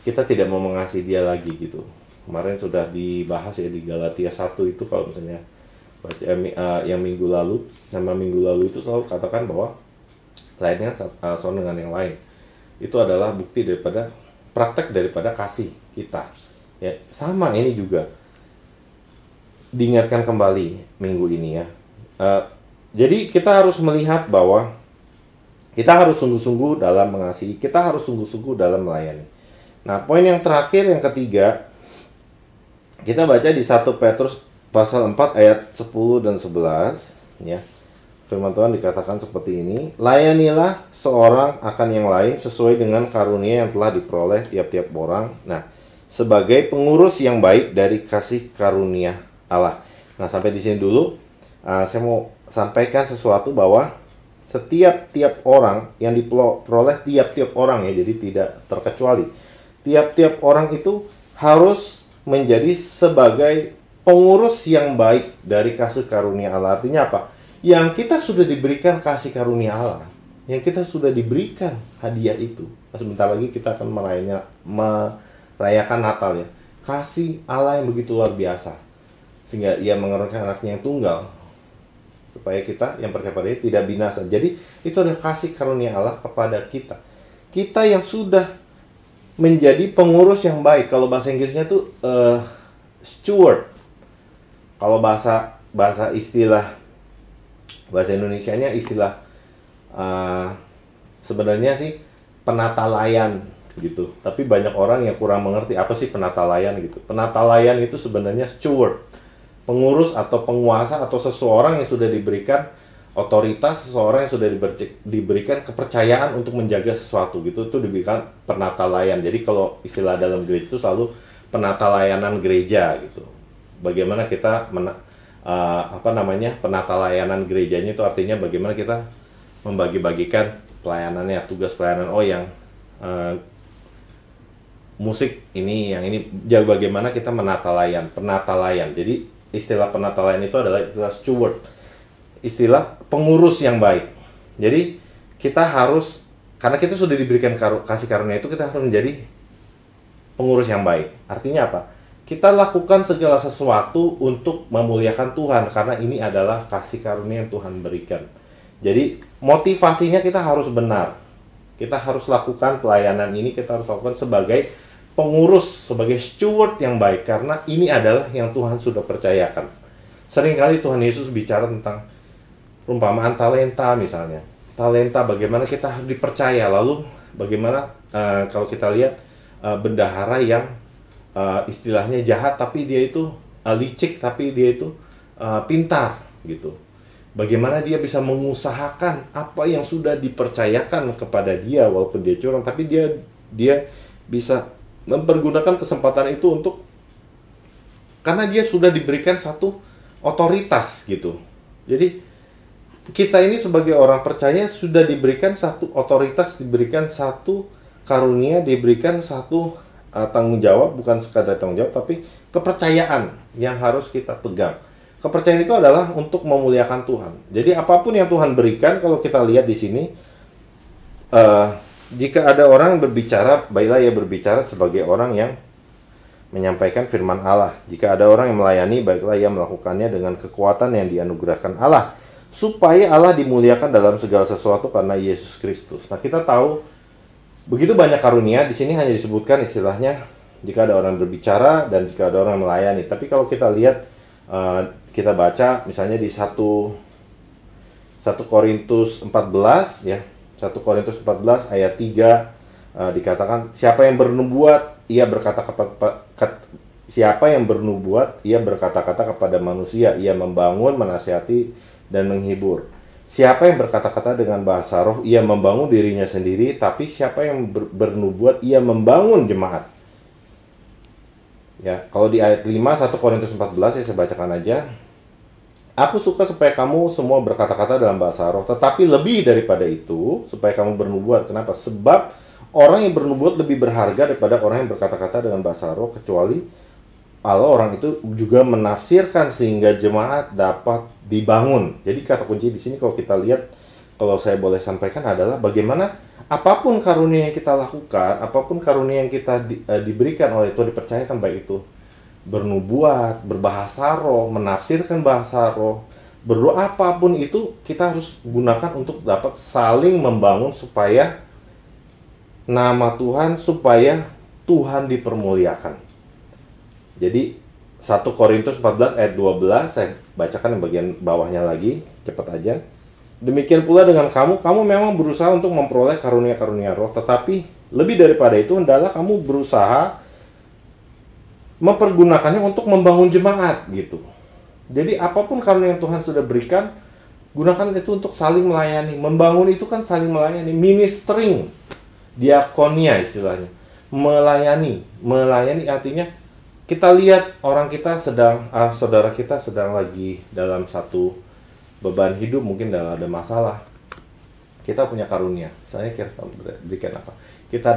kita tidak mau mengasihi dia lagi gitu. Kemarin sudah dibahas ya di Galatia 1 itu, kalau misalnya baca yang minggu lalu, nama minggu lalu itu selalu katakan bahwa lainnya sama dengan yang lain. Itu adalah bukti daripada praktek daripada kasih kita. Ya, sama ini juga diingatkan kembali minggu ini ya. Jadi kita harus melihat bahwa kita harus sungguh-sungguh dalam mengasihi, kita harus sungguh-sungguh dalam melayani. Nah, poin yang terakhir, yang ketiga, kita baca di 1 Petrus pasal 4 ayat 10 dan 11 ya. Firman Tuhan dikatakan seperti ini, layanilah seorang akan yang lain sesuai dengan karunia yang telah diperoleh tiap-tiap orang. Nah, sebagai pengurus yang baik dari kasih karunia Allah. Nah, sampai di sini dulu. Saya mau sampaikan sesuatu bahwa setiap orang yang diperoleh tiap-tiap orang ya, jadi tidak terkecuali. Tiap-tiap orang itu harus menjadi sebagai pengurus yang baik dari kasih karunia Allah. Artinya apa? Yang kita sudah diberikan kasih karunia Allah, yang kita sudah diberikan hadiah itu. Sebentar lagi kita akan merayakan Natal ya. Kasih Allah yang begitu luar biasa, sehingga Ia mengerahkan anaknya yang tunggal supaya kita yang percaya pada Dia tidak binasa. Jadi itu adalah kasih karunia Allah kepada kita. Kita yang sudah menjadi pengurus yang baik. Kalau bahasa Inggrisnya tuh steward. Kalau bahasa istilah bahasa Indonesianya istilah sebenarnya sih penata layan gitu. Tapi banyak orang yang kurang mengerti apa sih penata layan gitu. Penata layan itu sebenarnya steward, pengurus atau penguasa atau seseorang yang sudah diberikan otoritas, seseorang yang sudah diberikan kepercayaan untuk menjaga sesuatu gitu. Itu diberikan penata layan. Jadi kalau istilah dalam gereja itu selalu penata layanan gereja gitu. Bagaimana kita penata layanan gerejanya itu artinya bagaimana kita membagi-bagikan pelayanannya, tugas pelayanan. Yang musik ini, yang ini, bagaimana kita penata layan. Jadi istilah penata layan itu adalah istilah steward, istilah pengurus yang baik. Jadi kita harus, karena kita sudah diberikan kasih karunia itu, kita harus menjadi pengurus yang baik. Artinya apa? Kita lakukan segala sesuatu untuk memuliakan Tuhan, karena ini adalah kasih karunia yang Tuhan berikan. Jadi motivasinya kita harus benar. Kita harus lakukan pelayanan ini, kita harus lakukan sebagai pengurus, sebagai steward yang baik, karena ini adalah yang Tuhan sudah percayakan. Seringkali Tuhan Yesus bicara tentang perumpamaan talenta misalnya. Talenta, bagaimana kita harus dipercaya. Lalu bagaimana kalau kita lihat bendahara yang istilahnya jahat, tapi dia itu licik, tapi dia itu pintar gitu. Bagaimana dia bisa mengusahakan apa yang sudah dipercayakan kepada dia, walaupun dia curang, tapi dia bisa mempergunakan kesempatan itu untuk, karena dia sudah diberikan satu otoritas gitu. Jadi kita ini sebagai orang percaya sudah diberikan satu otoritas, diberikan satu karunia, diberikan satu tanggung jawab, bukan sekadar tanggung jawab, tapi kepercayaan yang harus kita pegang. Kepercayaan itu adalah untuk memuliakan Tuhan. Jadi apapun yang Tuhan berikan, kalau kita lihat di sini, jika ada orang yang berbicara, baiklah ia berbicara sebagai orang yang menyampaikan firman Allah. Jika ada orang yang melayani, baiklah ia melakukannya dengan kekuatan yang dianugerahkan Allah, supaya Allah dimuliakan dalam segala sesuatu karena Yesus Kristus. Nah, kita tahu begitu banyak karunia, di sini hanya disebutkan istilahnya jika ada orang berbicara dan jika ada orang melayani. Tapi kalau kita lihat, kita baca misalnya di 1 Korintus 14 ya, 1 Korintus 14 ayat 3 dikatakan, siapa yang bernubuat ia berkata-kata kepada manusia, ia membangun, menasihati dan menghibur. Siapa yang berkata-kata dengan bahasa roh, ia membangun dirinya sendiri, tapi siapa yang bernubuat, ia membangun jemaat. Ya, kalau di ayat 5, 1 Korintus 14, saya bacakan aja. Aku suka supaya kamu semua berkata-kata dalam bahasa roh, tetapi lebih daripada itu, supaya kamu bernubuat. Kenapa? Sebab orang yang bernubuat lebih berharga daripada orang yang berkata-kata dengan bahasa roh, kecuali kalau orang itu juga menafsirkan sehingga jemaat dapat dibangun. Jadi kata kunci di sini kalau kita lihat, kalau saya boleh sampaikan adalah bagaimana apapun karunia yang kita lakukan, apapun karunia yang kita diberikan oleh Tuhan, dipercayakan, baik itu bernubuat, berbahasa roh, menafsirkan bahasa roh, berdoa, apapun itu kita harus gunakan untuk dapat saling membangun supaya nama Tuhan, supaya Tuhan dipermuliakan. Jadi 1 Korintus 14 ayat 12, saya bacakan yang bagian bawahnya lagi, cepat aja. Demikian pula dengan kamu memang berusaha untuk memperoleh karunia-karunia roh, tetapi lebih daripada itu hendaklah kamu berusaha mempergunakannya untuk membangun jemaat gitu. Jadi apapun karunia yang Tuhan sudah berikan, gunakan itu untuk saling melayani. Membangun itu kan saling melayani, ministering, diakonia istilahnya. Melayani artinya kita lihat orang kita sedang, saudara kita sedang lagi dalam satu beban hidup, mungkin ada masalah. Kita punya karunia, misalnya kita berikan apa? Kita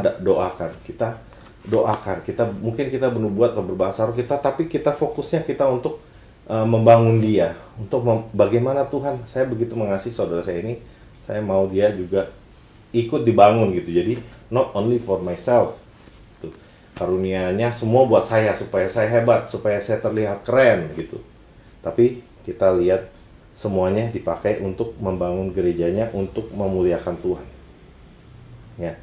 doakan, mungkin kita bernubuat atau berbahasa roh kita, tapi kita fokusnya kita untuk membangun dia, untuk bagaimana Tuhan, saya begitu mengasihi saudara saya ini, saya mau dia juga ikut dibangun gitu. Jadi not only for myself, gitu. Karunianya semua buat saya supaya saya hebat, supaya saya terlihat keren gitu. Tapi kita lihat semuanya dipakai untuk membangun gerejanya, untuk memuliakan Tuhan. Ya.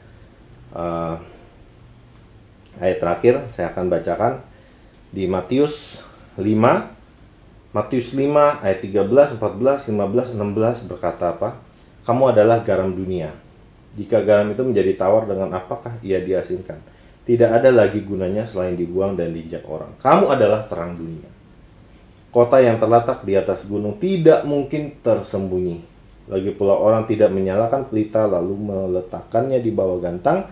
Ayat terakhir saya akan bacakan di Matius 5 ayat 13, 14, 15, 16 berkata apa? Kamu adalah garam dunia. Jika garam itu menjadi tawar, dengan apakah ia diasinkan? Tidak ada lagi gunanya selain dibuang dan diinjak orang. Kamu adalah terang dunia. Kota yang terletak di atas gunung tidak mungkin tersembunyi. Lagi pula orang tidak menyalakan pelita lalu meletakkannya di bawah gantang,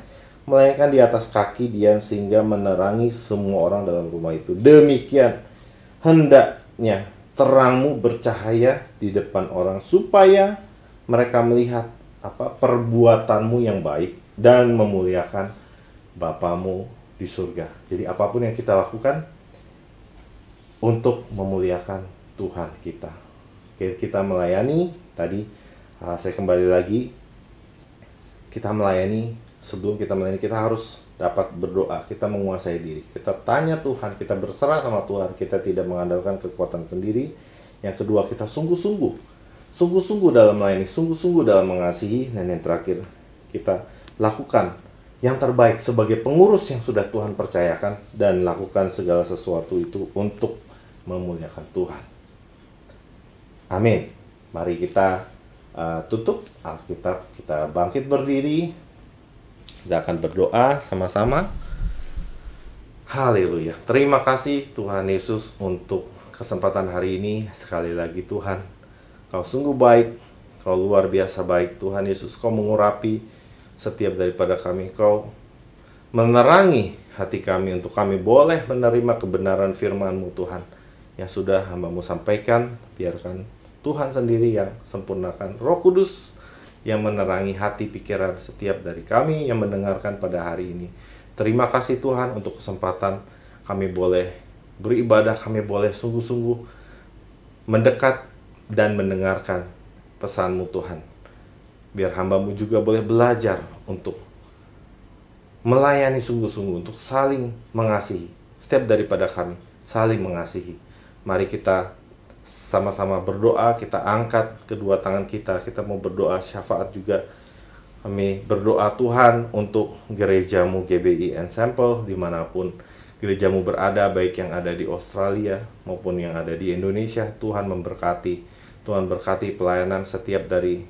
melainkan di atas kaki Dian sehingga menerangi semua orang dalam rumah itu. Demikian hendaknya terangmu bercahaya di depan orang supaya mereka melihat perbuatanmu yang baik dan memuliakan Bapamu di surga. Jadi apapun yang kita lakukan untuk memuliakan Tuhan kita. Kita melayani, tadi saya kembali lagi, kita melayani. Sebelum kita melayani, kita harus dapat berdoa, kita menguasai diri, kita tanya Tuhan, kita berserah sama Tuhan, kita tidak mengandalkan kekuatan sendiri. Yang kedua, kita sungguh-sungguh dalam melayani, sungguh-sungguh dalam mengasihi. Dan yang terakhir, kita lakukan yang terbaik sebagai pengurus yang sudah Tuhan percayakan, dan lakukan segala sesuatu itu untuk memuliakan Tuhan. Amin. Mari kita tutup Alkitab, kita bangkit berdiri. Kita akan berdoa sama-sama. Haleluya. Terima kasih Tuhan Yesus untuk kesempatan hari ini. Sekali lagi Tuhan, Kau sungguh baik, Kau luar biasa baik Tuhan Yesus. Kau mengurapi setiap daripada kami. Kau menerangi hati kami untuk kami boleh menerima kebenaran firman-Mu Tuhan, yang sudah hamba-Mu sampaikan. Biarkan Tuhan sendiri yang sempurnakan, Roh Kudus yang menerangi hati pikiran setiap dari kami yang mendengarkan pada hari ini. Terima kasih Tuhan untuk kesempatan kami boleh beribadah, kami boleh sungguh-sungguh mendekat dan mendengarkan pesan-Mu Tuhan. Biar hamba-Mu juga boleh belajar untuk melayani sungguh-sungguh, untuk saling mengasihi. Setiap daripada kami saling mengasihi. Mari kita sama-sama berdoa, kita angkat kedua tangan kita mau berdoa syafaat juga. Kami berdoa Tuhan untuk gerejamu GBI Ensemble dimanapun gerejamu berada, baik yang ada di Australia maupun yang ada di Indonesia. Tuhan memberkati, Tuhan berkati pelayanan setiap dari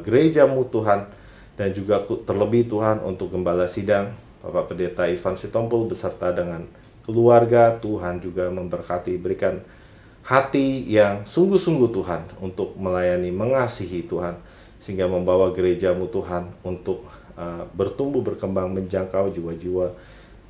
gerejamu Tuhan, dan juga terlebih Tuhan untuk Gembala Sidang Bapak Pendeta Ivan Sitompul beserta dengan keluarga. Tuhan juga memberkati, berikan hati yang sungguh-sungguh Tuhan untuk melayani, mengasihi Tuhan, sehingga membawa gerejamu Tuhan untuk bertumbuh, berkembang, menjangkau jiwa-jiwa,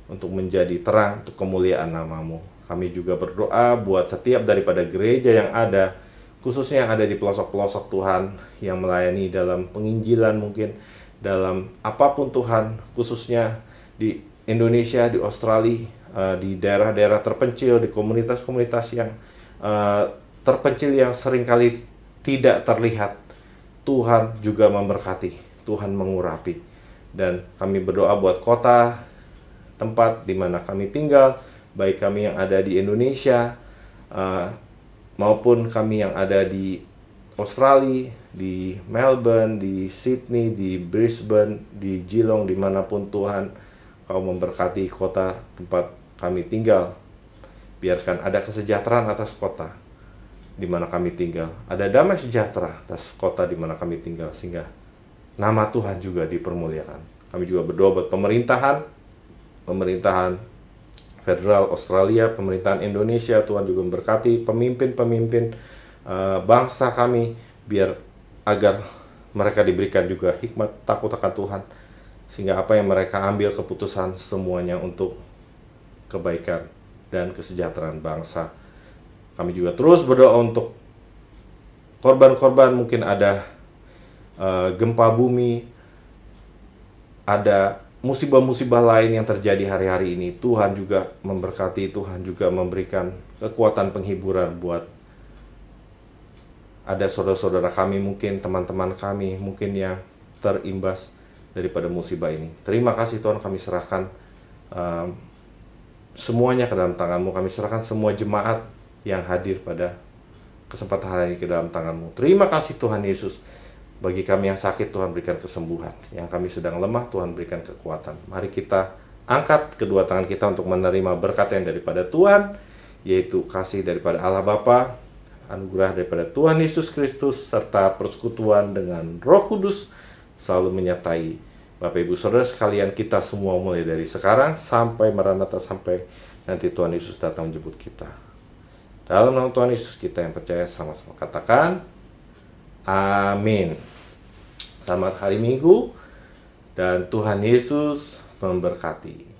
untuk menjadi terang, untuk kemuliaan nama-Mu. Kami juga berdoa buat setiap daripada gereja yang ada khususnya yang ada di pelosok-pelosok Tuhan, yang melayani dalam penginjilan mungkin, dalam apapun Tuhan, khususnya di Indonesia, di Australia, di daerah-daerah terpencil, di komunitas-komunitas yang terpencil yang seringkali tidak terlihat. Tuhan juga memberkati, Tuhan mengurapi. Dan kami berdoa buat kota, tempat di mana kami tinggal, baik kami yang ada di Indonesia, maupun kami yang ada di Australia, di Melbourne, di Sydney, di Brisbane, di Geelong, dimanapun Tuhan Kau memberkati kota tempat kami tinggal. Biarkan ada kesejahteraan atas kota di mana kami tinggal, ada damai sejahtera atas kota di mana kami tinggal, sehingga nama Tuhan juga dipermuliakan. Kami juga berdoa buat pemerintahan federal Australia, pemerintahan Indonesia. Tuhan juga memberkati pemimpin-pemimpin bangsa kami, agar mereka diberikan juga hikmat takut akan Tuhan, sehingga apa yang mereka ambil keputusan semuanya untuk kebaikan dan kesejahteraan bangsa. Kami juga terus berdoa untuk korban-korban, mungkin ada gempa bumi, ada musibah-musibah lain yang terjadi hari-hari ini. Tuhan juga memberkati, Tuhan juga memberikan kekuatan penghiburan buat ada saudara-saudara kami, mungkin teman-teman kami, mungkin yang terimbas daripada musibah ini. Terima kasih Tuhan, kami serahkan semuanya ke dalam tangan-Mu. Kami serahkan semua jemaat yang hadir pada kesempatan hari ini ke dalam tangan-Mu. Terima kasih Tuhan Yesus. Bagi kami yang sakit, Tuhan berikan kesembuhan. Yang kami sedang lemah, Tuhan berikan kekuatan. Mari kita angkat kedua tangan kita untuk menerima berkat yang daripada Tuhan, yaitu kasih daripada Allah Bapa, anugerah daripada Tuhan Yesus Kristus, serta persekutuan dengan Roh Kudus selalu menyertai Bapak Ibu Saudara sekalian kita semua, mulai dari sekarang sampai Maranatha, sampai nanti Tuhan Yesus datang menjemput kita. Dalam nama Tuhan Yesus kita yang percaya, sama-sama katakan amin. Selamat hari Minggu dan Tuhan Yesus memberkati.